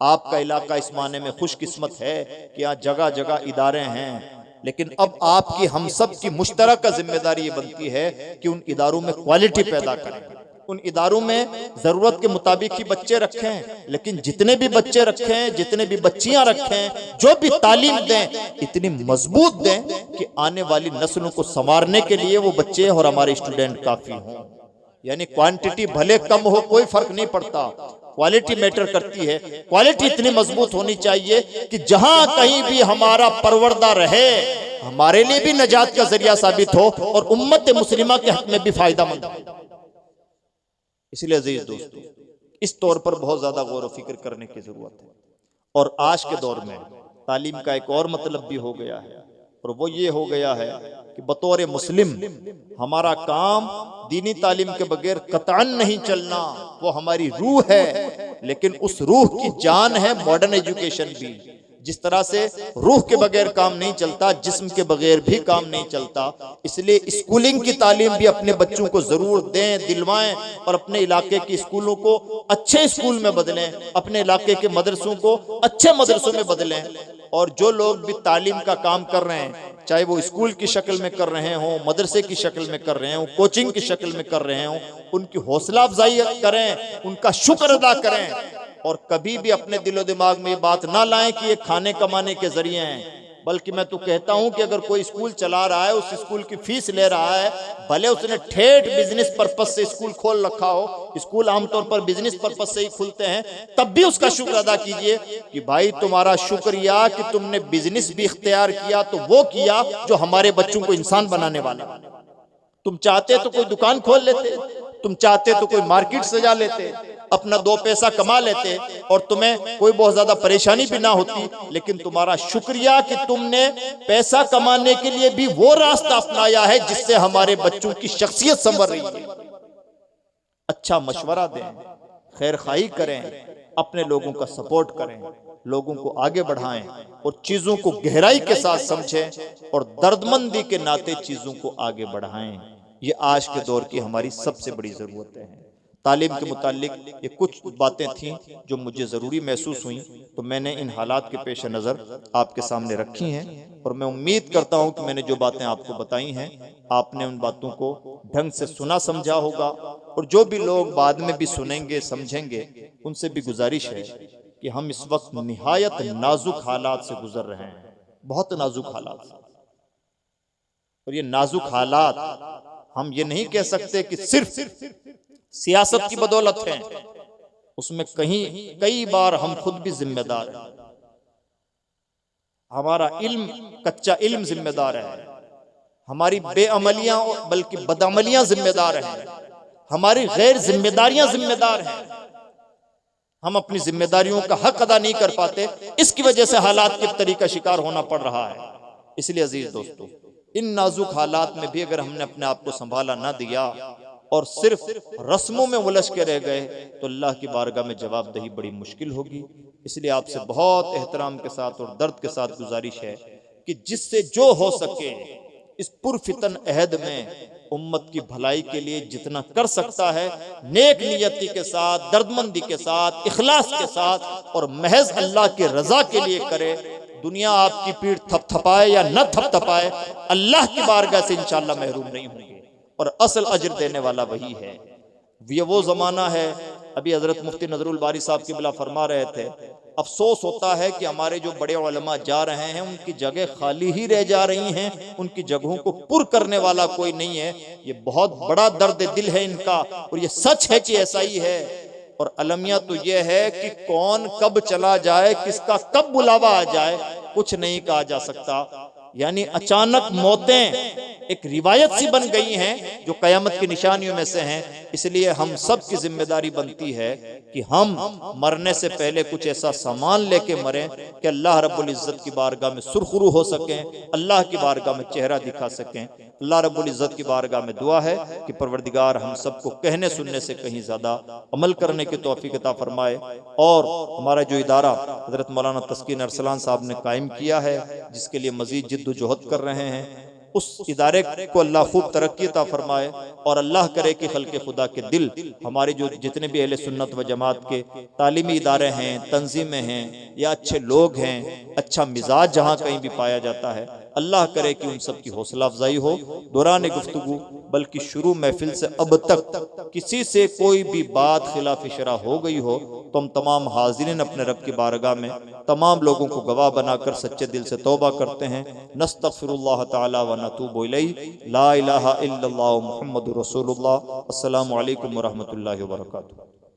Speaker 1: आपका इलाका इस माने में खुशकिस्मत है कि यहाँ जगह जगह इदारे हैं, लेकिन अब आपकी, हम सब की मुश्तरका जिम्मेदारी ये बनती है कि उन इदारों में क्वालिटी पैदा करें, उन इदारों में जरूरत के मुताबिक ही बच्चे रखें, लेकिन जितने भी बच्चे रखें, जितने भी बच्चियां रखें, जो भी तालीम दें इतनी मजबूत दें कि आने वाली नस्लों को संवारने के लिए वो बच्चे और हमारे स्टूडेंट काफी हों। यानी क्वांटिटी भले कम हो कोई फर्क नहीं पड़ता, क्वालिटी मैटर करती है। क्वालिटी इतनी मजबूत होनी चाहिए कि जहां कहीं भी हमारा परवरदा रहे, हमारे लिए भी नजात का जरिया साबित हो और उम्मत मुस्लिमा के हक में भी फायदामंद हो। इसलिए अजीज दोस्तों, इस तौर पर बहुत ज्यादा गौर व फिक्र करने की जरूरत है। और आज के दौर में तालीम का एक और मतलब भी हो गया है, और वो ये हो गया है कि बतौर मुस्लिम हमारा काम दीनी तालीम के बगैर कतअन नहीं चलना, वो हमारी रूह है, लेकिन उस रूह की जान है मॉडर्न एजुकेशन भी। जिस तरह से रूह के बगैर काम नहीं चलता, जिस्म के बगैर भी काम नहीं चलता, इसलिए स्कूलिंग की तालीम भी अपने बच्चों को जरूर दें, दिलवाएं, और अपने इलाके के स्कूलों को अच्छे स्कूल में बदलें, अपने इलाके के मदरसों को अच्छे मदरसों में बदलें। और जो लोग भी तालीम का काम कर रहे हैं, चाहे वो स्कूल की शक्ल में कर रहे हों, मदरसे की शक्ल में कर रहे हों, कोचिंग की शक्ल में कर रहे हों, उनकी हौसला अफजाई करें, उनका शुक्र अदा करें, और कभी भी अपने दिलो दिमाग में ये बात ना लाएं कि ये खाने कमाने के जरिए हैं। बल्कि मैं तो कहता हूं कि अगर कोई स्कूल चला रहा है, उस स्कूल की फीस ले रहा है, भले उसने ठेठ बिजनेस पर्पज से स्कूल खोल रखा हो, स्कूल आमतौर पर बिजनेस पर्पज से ही खुलते हैं, तब भी उसका शुक्र अदा कीजिए कि भाई तुम्हारा शुक्रिया कि तुमने बिजनेस भी इख्तियार किया, तो वो किया जो हमारे बच्चों को इंसान बनाने वाला। तुम चाहते तो कोई दुकान खोल लेते, तुम चाहते तो कोई मार्केट सजा लेते, अपना दो पैसा कमा लेते, और तुम्हें कोई बहुत ज्यादा परेशानी भी ना होती, लेकिन तुम्हारा शुक्रिया कि तुमने पैसा कमाने के लिए भी वो रास्ता अपनाया है जिससे हमारे बच्चों की शख्सियत संवर रही है। अच्छा मशवरा दें, खैर खाई करें, अपने लोगों का सपोर्ट करें, लोगों को आगे बढ़ाएं, और चीजों को गहराई के साथ समझें, और दर्दमंदी के नाते चीजों को आगे बढ़ाएं। ये आज के दौर की हमारी सबसे बड़ी जरूरतें हैं। तालीम के मुतालिक ये कुछ बातें थीं जो मुझे ज़रूरी महसूस हुई, तो मैंने इन हालात के पेश नज़र आपके सामने रखी हैं, और मैं उम्मीद करता हूं कि मैंने जो बातें आपको बताई हैं, आपने उन बातों को ढंग से सुना समझा होगा। और जो भी लोग बाद में भी सुनेंगे समझेंगे, उनसे भी गुजारिश है कि हम इस वक्त निहायत नाजुक हालात से गुजर रहे हैं, बहुत नाजुक हालात से। और ये नाजुक हालात हम ये नहीं कह सकते कि सिर्फ सियासत की बदौलत है, उसमें कई बार हम खुद भी जिम्मेदार हैं। हमारा इल्म, कच्चा इल्म जिम्मेदार है, हमारी बेअमलियां बल्कि बदअमलियां जिम्मेदार हैं, हमारी गैर जिम्मेदारियां जिम्मेदार हैं। हम अपनी जिम्मेदारियों का हक अदा नहीं कर पाते, इसकी वजह से हालात के तरीका शिकार होना पड़ रहा है। इसलिए अजीज दोस्तों, इन नाजुक हालात में भी अगर हमने अपने आप को संभाला ना दिया और सिर्फ रस्मों में उलझ के रह गए, तो अल्लाह की बारगाह में जवाबदेही बड़ी मुश्किल होगी। इसलिए आपसे बहुत एहतराम के साथ और दर्द के साथ गुजारिश है कि जिससे जो हो सके इस पुरफितन अहद में उम्मत की भलाई के लिए जितना कर सकता है, नेक नियति के साथ, दर्दमंदी के साथ, इखलास के साथ, और महज अल्लाह के रजा के लिए करे। दुनिया आपकी पीठ थपथपाए या न थपथपाए, अल्लाह की बारगाह से इंशाअल्लाह महरूम नहीं होंगे, और असल अजर देने वाला वही है। ये वो जमाना है, अभी हजरत मुफ्ती नजरुल बारी साहब किबला फरमा रहे थे, अफसोस होता है कि हमारे जो बड़े उलमा जा रहे हैं उनकी जगह खाली ही रह जा रही हैं, उनकी जगहों को पुर करने वाला कोई नहीं है। ये बहुत बड़ा दर्द दिल है इनका, और ये सच है कि ऐसा ही है। और अलमिया तो ये है कि कौन कब चला जाए, किसका कब बुलावा आ जाए, कुछ नहीं कहा जा सकता। यानी अचानक मौतें एक रिवायत सी बन गई हैं जो कयामत की निशानियों में से हैं। इसलिए हम सब की जिम्मेदारी बनती है कि हम मरने से पहले कुछ ऐसा सामान लेके मरें कि अल्लाह रब्बुल इज्जत की बारगाह में सुरखरू हो सकें, अल्लाह की बारगाह में चेहरा दिखा सकें। अल्लाह रब्बुल इज्जत की बारगाह में दुआ है कि परवरदिगार हम सबको कहने सुनने से कहीं ज्यादा अमल करने की तौफीक अता फरमाए। और हमारा जो इदारा हजरत मौलाना तस्कीन अरसलान साहब ने कायम किया है, जिसके लिए मजीद जिद्दोजहद कर रहे हैं, उस इदारे को अल्लाह खूब तरक्की अता फरमाए और अल्लाह करे कि खल्के खुदा के दिल, हमारे जो जितने भी अहले सुन्नत व जमात के तालीमी इदारे हैं, तंजीमें हैं या अच्छे लोग हैं, अच्छा मिजाज जहाँ कहीं भी पाया जाता है, अल्लाह करे कि उन सब की हौसला अफजाई हो। दौरान गुफ्तगू बल्कि शुरू महफिल से अब तक किसी से कोई भी बात खिलाफ शरा हो गई हो तो हम तमाम हाजिरीन अपने रब की बारगाह में तमाम लोगों को गवाह बनाकर सच्चे दिल से तौबा करते हैं। नस्तगफिरुल्लाह तआला व नतूबु इलैहि, ला इलाहा इल्लल्लाह मुहम्मदुर रसूलुल्लाह। अस्सलामु अलैकुम व रहमतुल्लाहि व बरकातुहू।